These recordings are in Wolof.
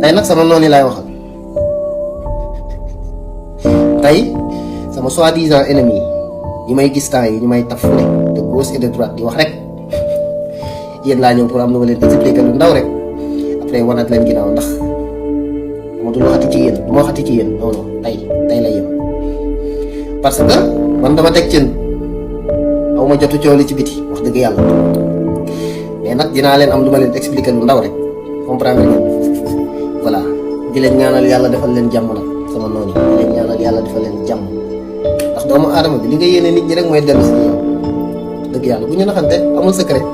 tey nag sama noonu laay waxal tey sama soi-disant ennemi yi may gis temps yi ñu may taf ne de gauche et de droite di wax rek yéen laa ñëw pour am lu ma leen expliquer lu ndaw rek après wanat leen ginnaaw ndax dama dul waxati ci yéen du ma waxati ci yéen non non tey lay yem parce que man dama teg cën aw ma jotu coow li ci biti wax dëgg yàlla mais nag dinaa leen am lu ma leen expliquer lu ndaw rek comprendre ngeen voilà di leen ñaanal yàlla defal leen jàmm nag sama noonu di leen ñaanal yàlla defal leen jàmm ndax doomu aadama bi li nga yéene nit ñi rek mooy dellu si yow dëgg yàlla bu ñu naxante amul secret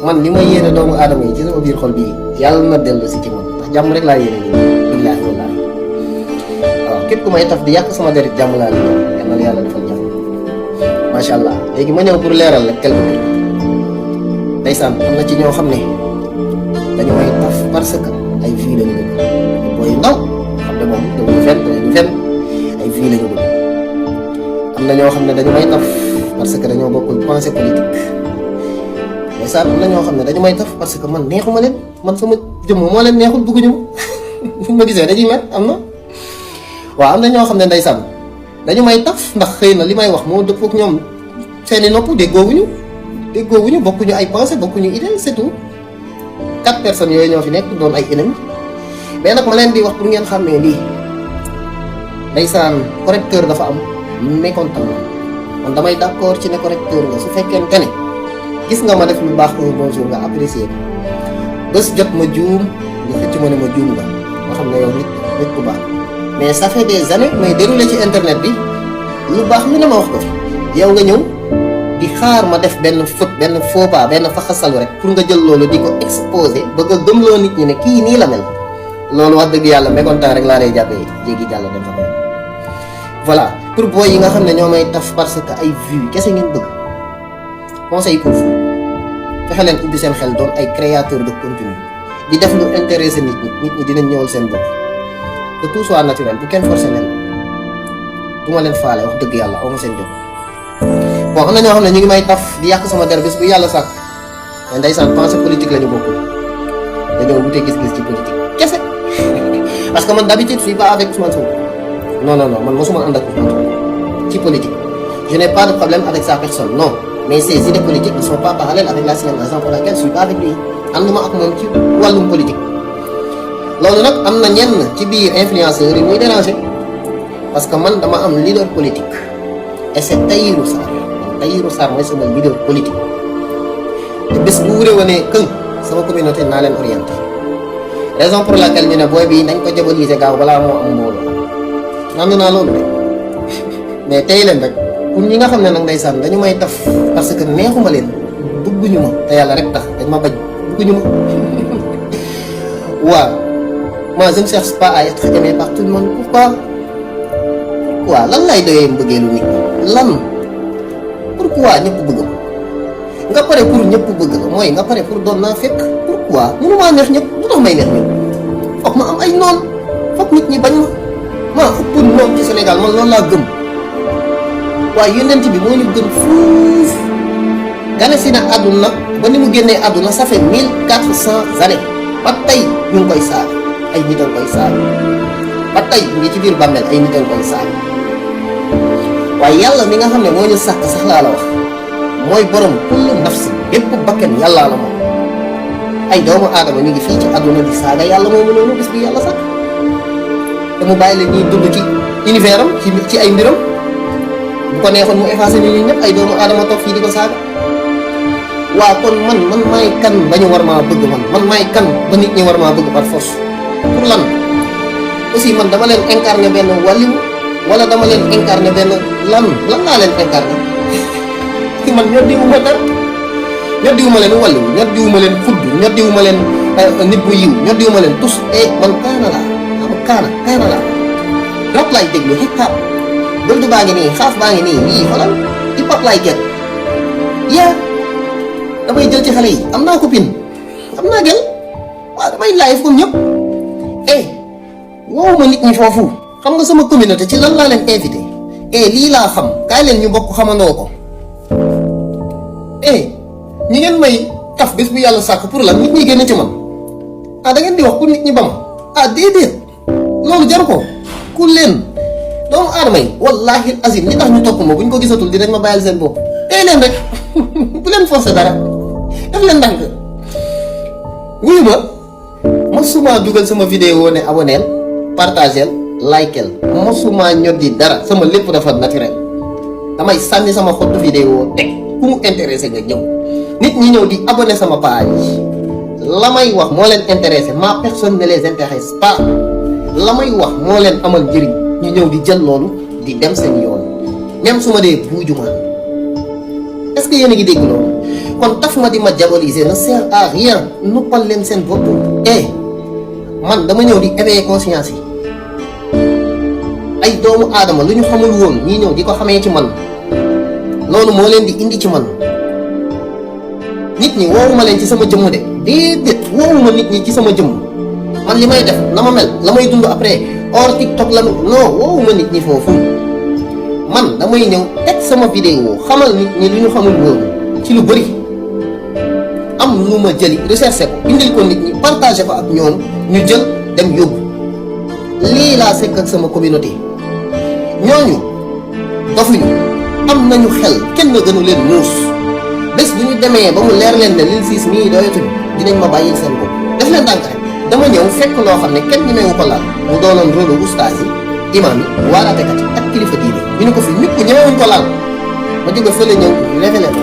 man li may yéene doomu aadama yi ci sama biir xol bii yàlla na dellu si ci man ndax jàmm rek laa yéene nit ñi billaahi wallaahi waaw képp ku may taf di yàq sama derit jàmm laa leen yàlla na yàlla defal jàmm macha allah léegi ma ñëw pour leeral rek quelque chose ndeysaan am na ci ñoo xam ne dañu may taf parce que ay vie lañu bëgg booy ndaw xam ne moom dañu fenn ay vie lañu bëgg am na ñoo xam ne dañu may taf parce que dañoo bokkul pensée politique ndeysaan am na ñoo xam ne dañu may taf parce que man neexuma leen man sama jëmm moo leen neexul bëgguñu ma fu ma gisee dañuy mer am na waaw am na ñoo xam ne ndeysaan dañu may taf ndax xëy na li may wax moo dëppoo ak ñoom seeni nopp déggoowuñu bokkuñu ay pensée bokkuñu idée c'est tout 4 personnes yooyu ñoo fi nekk doon ay ennemis mais nag ma leen di wax pour ngeen xam ne lii ndeysaan correcteur dafa am mécontentement man damay d'accord ci ne correcteur nga su fekkente ne gis nga ma def lu baax un bonjour nga apprécier ko bés jot ma juum nga xëcc ma ne ma juum nga ma xam ne yow nit ku baax mais ça fait des années may déroulé ci internet bi lu baax lu ne ma wax ko fi yow nga ñëw di xaar ma def benn faute benn faux pas benn faxasalu rek pour nga jël loolu di ko exposé bëgg a gëmloo nit ñi ne kii nii la mel loolu wax dëgg yàlla mécontent rek laa lay jàppee jéggi jàll dem fa voilà pour booy yi nga xam ne ñoo may taf parce que ay vues kese ngeen bëgg conseil pour vous fexe leen ubbi seen xel doon ay créateur de contenu di def lu intéressé nit ñi dinañ ñëwal seen bopp que tout soit naturel bu kenn forcé leen du ma leen faale wax dëgg yàlla aw ma seen jot bon am na ñoo xam ne ñu ngi may taf di yàq sama der bés bu yàlla sàkk mais ndeysaan pensée politique la ñu bokkul dañoo wute gis-gis ci politique kese parce que man d'habitude je suis pas avec Ousmane Sonko non man mosuma ànd ak Ousmane Sonko ci politique je n'ai pas de problème avec sa personne non mais ses idées politiques ne sont pas parallèles avec la sienne, raison pour laquelle je suis pas avec lui ànduma ak moom ci wàllum politique loolu nag am na ñenn ci biir influenceurs yi muy déranger parce que man dama am leader politique et c'est Tahirou Sarr mooy sama leader politique te bés bu wuree wane këng sama communauté naa leen orienté raison pour laquelle ñu ne booy bi nañ ko diaboliser gaaw balaa moo am mbooloo nandu naa loolu rek mais tey leen rek pour ñi nga xam ne nag ndeysaan dañu may taf parce que neexuma leen bëgguñu ma te yàlla rek tax dañ ma bañ bëgguñu ma waaw moi je ne cherche pas à être aimé par tout le monde pourquoi lan lay doyee mbëggeelu nit lan pourquoi ñëpp bëgg ma nga pare pour ñëpp bëgg la mooy nga pare pour doon naa fekk pourquoi mënu maa neex ñëpp lu tax may neex ñëpp foog ma am ay noon foog nit ñi bañ ma maa ëpp noon ci Sénégal man loolu laa gëm waaye yonent bi moo ñu gën fuuf gane si na àdduna ba ni mu génnee àdduna ça fait 1400 années ba tey ñu ngi koy saag ay nit a koy saag ba tey ngi ci biir bàmmeel ay nit a koy saag waaye yàlla mi nga xam ne moo ñu sàkk sax laa la wax mooy borom kullu nafsi bépp bakken yàllaa la moom ay doomu aadama ñu ngi fii ci àdduna di saaga yàlla moomu noonu bis bi yàlla sàkk te mu bàyyi leen ñuy dund ci univers am ci ay mbiram bu ko neexoon mu effacé ni ñun ñëpp ay doomu aadama toog fii di ko saaga waaw kon man maay kan ba ñu war maa bëgg man maay kan ba nit ñi war maa bëgg par force pour lan aussi man dama leen incarné benn wàlliw wala dama leen incarné benn lan laa leen incarné man ñoddiwuma dara ñoddiwuma leen wàlliw ñoddiwuma leen fudd ñoddiwuma leen nit bu yiw ñoddiwuma leen tus man kaana laa rap laay déglu hip hop bëldu baa ngi nii xaaf baa ngi nii yii xoolal hip hop laay get damay jël ci xale yi am naa copine am naa gel waaw damay live comme ñëpp woowu ma nit ñi foofu xam nga sama communauté ci lan laa leen invité lii laa xam kaay leen ñu bokk xamandoo ko ñi ngeen may taf bés bu yàlla sàkk pour lan nit ñi génn ci man da ngeen di wax pour nit ñi ba ma ah déedéet loolu jaru ko. ku leen doomu aadama yi wallahi azim li tax ñu topp ma bu ñu ko gisatul dinañ ma bàyyil seen bopp tey leen rek bu leen forcer dara def leen ndànk. wuyu ma suma dugal sama vidéo ne aboneel partageel likeel mosuma ñoddi dara sama lépp dafa naturel damay sànni sama xottu vidéo teg ku mu intéressé nga ñëw nit ñi ñëw di abonné sama page la may wax moo leen intéressé ma personne ne les intéresse pas la may wax moo leen amal njëriñ ñu ñëw di jël loolu di dem seen yoon même su ma dee buujumaan est-ce que yéen a ngi dégg loolu kon taf ma di ma diaboliser ne sert à rien noppal leen seen bopp man dama ñëw di éveiller conscience yi ay doomu aadama lu ñu xamul woon ñii ñëw di ko xamee ci man loolu moo leen di indi ci man nit ñi woowuma leen ci sama jëmm de déedéet woowuma nit ñi ci sama jëmm man li may def na ma mel la may dund après hors TikTok la non woowuma nit ñi foofu man damay ñëw teg sama vidéo xamal nit ñi lu ñu xamul woon ci lu bëri am lu ma jëli recherché ko indil ko nit ñi partagé ko ak ñoom ñu jël dem yóbbu lii laa sekk ak sama communauté ñooñu dofuñu am nañu xel kenn gënu leen muus bés bu ñu demee ba mu leer leen ne Lil Ciss mii doyatuñu dinañ ma bàyyil seen bopp def leen tànk rek dama ñëw fekk loo xam ne kenn ñemewu ko laal mu doonoon rôle ustaas yi imaam yi waaraatekat yi ak kilifa diine ñu ne ko fi ñëpp ñemewuñ ko laal ma jóge fële ñëw révélé ko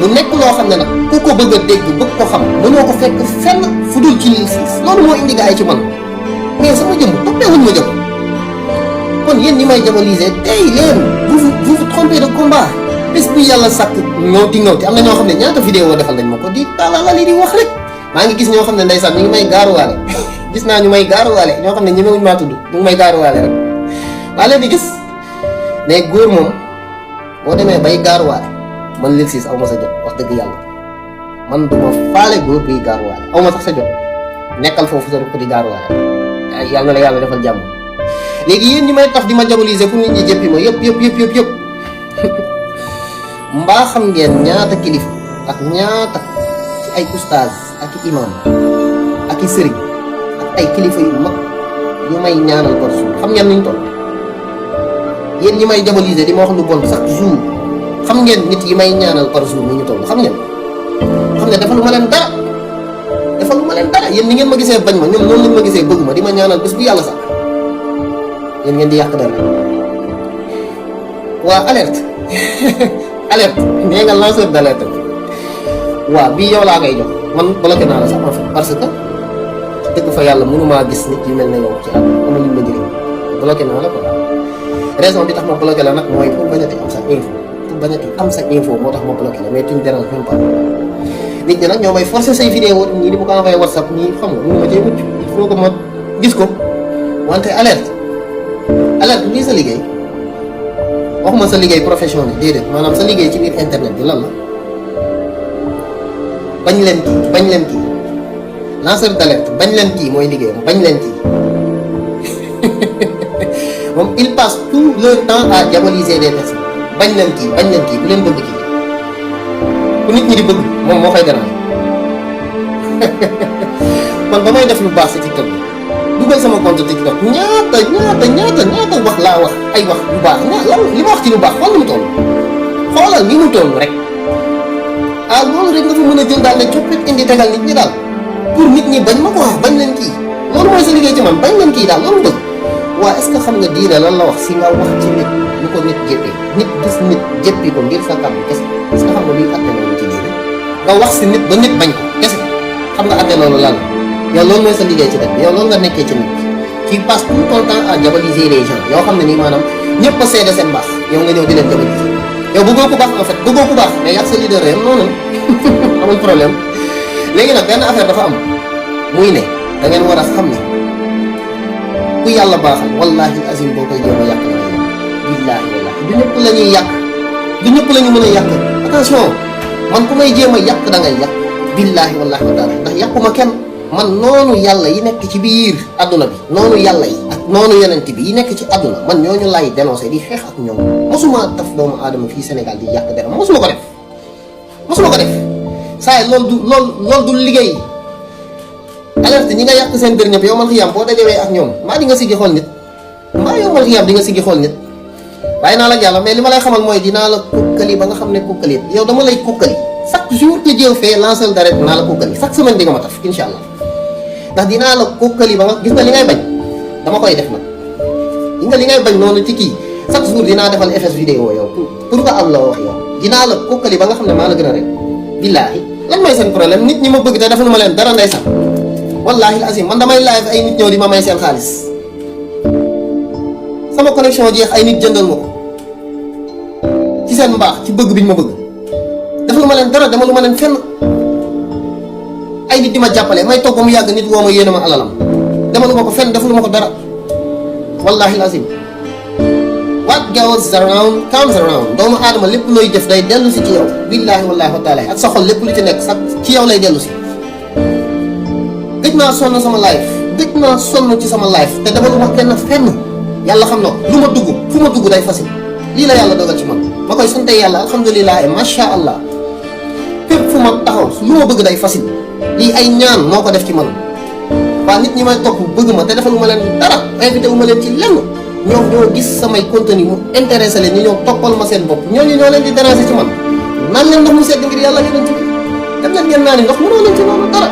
mu nekk loo xam ne nag ku ko bëgg a dégg bëgg ko xam mënoo ko fekk fenn fu dul ci Lil Ciss loolu moo indi gaay ci man mais sama jëm toppeewuñ ma jëm kon yéen ñi may diaboliser tey leen vous vous trompez de combat bés bu yàlla sàkk ngawti am na ñoo xam ne ñaata vidéo defal nañ ma ko di talalali di wax rek maa ngi gis ñoo xam ne ndeysaan ñu ngi may gaaruwaale gis naa ñu may gaaruwaale ñoo xam ne ñemewuñ maa tudd ñu ngi may gaaruwaale rek waa leen di gis mais góor moom boo demee bay gaaruwaale man Lil Ciss aw ma sa jot wax dëgg yàlla man duma faale góor buy gaaruwaale aw ma sax sa jot nekkal foofu sa ko di gaaruwaale yàlla na la yàlla defal jàmm léegi yéen ñi may tax di ma diaboliser pour nit ñi jëppi ma yëpp mbaa xam ngeen ñaata kilifa ak ñaata ci ay oustaz ak i imam ak i sëriñ ak ay kilifa yu mag yu may ñaanal par jour xam ngeen nuñ toll yéen ñi may diaboliser di ma wax lu bon chaque jour xam ngeen nit yi may ñaanal par jour ni ñu toll xam ngeen xam ne defalu ma leen dara yéen ni ngeen ma gisee bañ ma ñoom noonu lañ ma gisee bëgg ma di ma ñaanal bés bu yàlla sax yéen ngeen di yàq dara waa alerte alerte nee nga lanceur d'alerte waaw bii yow laa koy jox man bloqué naa la sax en fait parce que dëgg fa yàlla mënumaa gis nit yu mel ne yow ci àdduna amul lu ma njëriñ bloqué naa la quoi raison bi tax ma bloqué la nag mooy pour bañati am sa info moo tax ma bloqué la mais tu ne déranges même pas nit ñi nag ñoo may forcer say vidéo ñii di ma ko envoyé WhatsApp ñii xam nga mënu ma cee mucc il faut que ma gis ko wante alerte lii sa liggéey waxuma sa liggéey professionnel déedéet maanaam sa liggéey ci biir internet bi lan la bañ leen kii lanceur d'alerte bañ leen kii mooy liggéeyam bañ leen kii moom il passe tout le temps à diaboliser des personnes bañ leen kii bu leen bëgg kii ku nit ñi di bëgg moom moo koy déranger man ba may def lu baax si TikTok bi dugal sama compte TikTok ñaata wax laa wax ay wax lu baax li ma wax ci lu baax xool ni mu toll xoolal ni mu toll rek loolu rek nga fa mën a jël daal ne coppit indi tegal nit ñi daal pour nit ñi bañ ma ko wax bañ leen kii loolu mooy sa liggéey ci man bañ leen kii daal loolu bëgg waa est-ce que xam nga diine lan la wax si nga wax ci nit ñu ko nit jéppee nit gis nit jéppi ko ngir sa kàddu kese est-ce que xam nga luy atte loolu ci diine nga wax si nit ba nit bañ ko kese xam nga atte loolu lan yow loolu mooy sa liggéey ci dëkk bi yow loolu nga nekkee ci nit qui passe tout ton temps à diaboliser les gens yoo xam ne nii maanaam ñëpp a seede seen baax yow nga ñëw di leen diaboliser yow bëggoo ku baax en fait bëggoo ku baax mais yàgg sa leader rek noonu amul problème léegi nag benn affaire dafa am muy ne da ngeen war a xam ne ku yàlla baaxal wallahi azim boo koy jéem a yàq da ngay billaahi wallaahi du ñëpp la ñuy yàq du ñëpp la ñu mën a yàq attention man ku may jéem a yàq da ngay yàq billaahi wallaahi wa taala ndax yàquma kenn man noonu yàlla yi nekk ci biir adduna bi noonu yàlla yi ak noonu yonent bi yi nekk ci adduna man ñooñu lay dénoncé di xeex ak ñoom mosuma taf doomu aadama fii Sénégal di yàq dara mosuma ko def saa yi loolu du liggéey alerte ñi nga yàq seen dër ñëpp yow mal xiyam boo dajewee ak ñoom mbaa di nga siggi xool nit mbaa yow mal xiyam di nga siggi xool nit bàyyi naa la yàlla mais li ma lay xamal mooy dinaa la kukkali ba nga xam ne kukkali yow dama lay kukkali chaque jour que Dieu fait lanceur d'arrêt dinaa la kukkali chaque semaine di nga ma taf insha allah ndax dinaa la kukkali ba nga gis nga li ngay bañ dama koy def nag gis nga li ngay bañ noonu ci kii chaque jour dinaa defal effet vidéo yow pour nga am la wax yow dinaa la kukkali ba nga xam ne maa la gën a rek billaahi lan mooy seen problème nit ñi ma bëgg te defal ma leen dara ndeysaan wallaahi azim man damay live ay nit ñëw di ma may seen xaalis sama connexion jeex ay nit jëndal ma ko ci seen mbaax ci bëgg biñ ma bëgg defal ma leen dara dama lu ma leen fenn ay nit di ma jàppale may toog ba mu yàgg nit woo ma yéene ma alalam dama lu ma ko fenn defalu ma ko dara wallaahi azim what goes around comes around doomu aadama lépp looy def day dellu si ci yow billaahi wallaahi wa taala ak sa xol lépp lu ci nekk sax ci yow lay dellu si gëj naa sonn sama life gëj naa sonn ci sama life te dama lu ma kenn fenn yàlla xam na lu ma dugg fu ma dugg day facile lii la yàlla dogal ci man ma koy sante yàlla alhamdulilah et macha allah fépp fu ma taxaw lu ma bëgg day facile lii ay ñaan moo ko def ci man waa nit ñi may topp bëgg ma te defalu ma leen dara invité wu ma leen ci lenn ñoom ñoo gis samay contenu mu intéressé leen ñu ñëw toppal ma seen bopp ñooñu ñoo leen di déranger ci man naan leen ndox mu sedd ngir yàlla ñu leen ci dem leen ngeen naa ni ndox mënoo leen ci noonu dara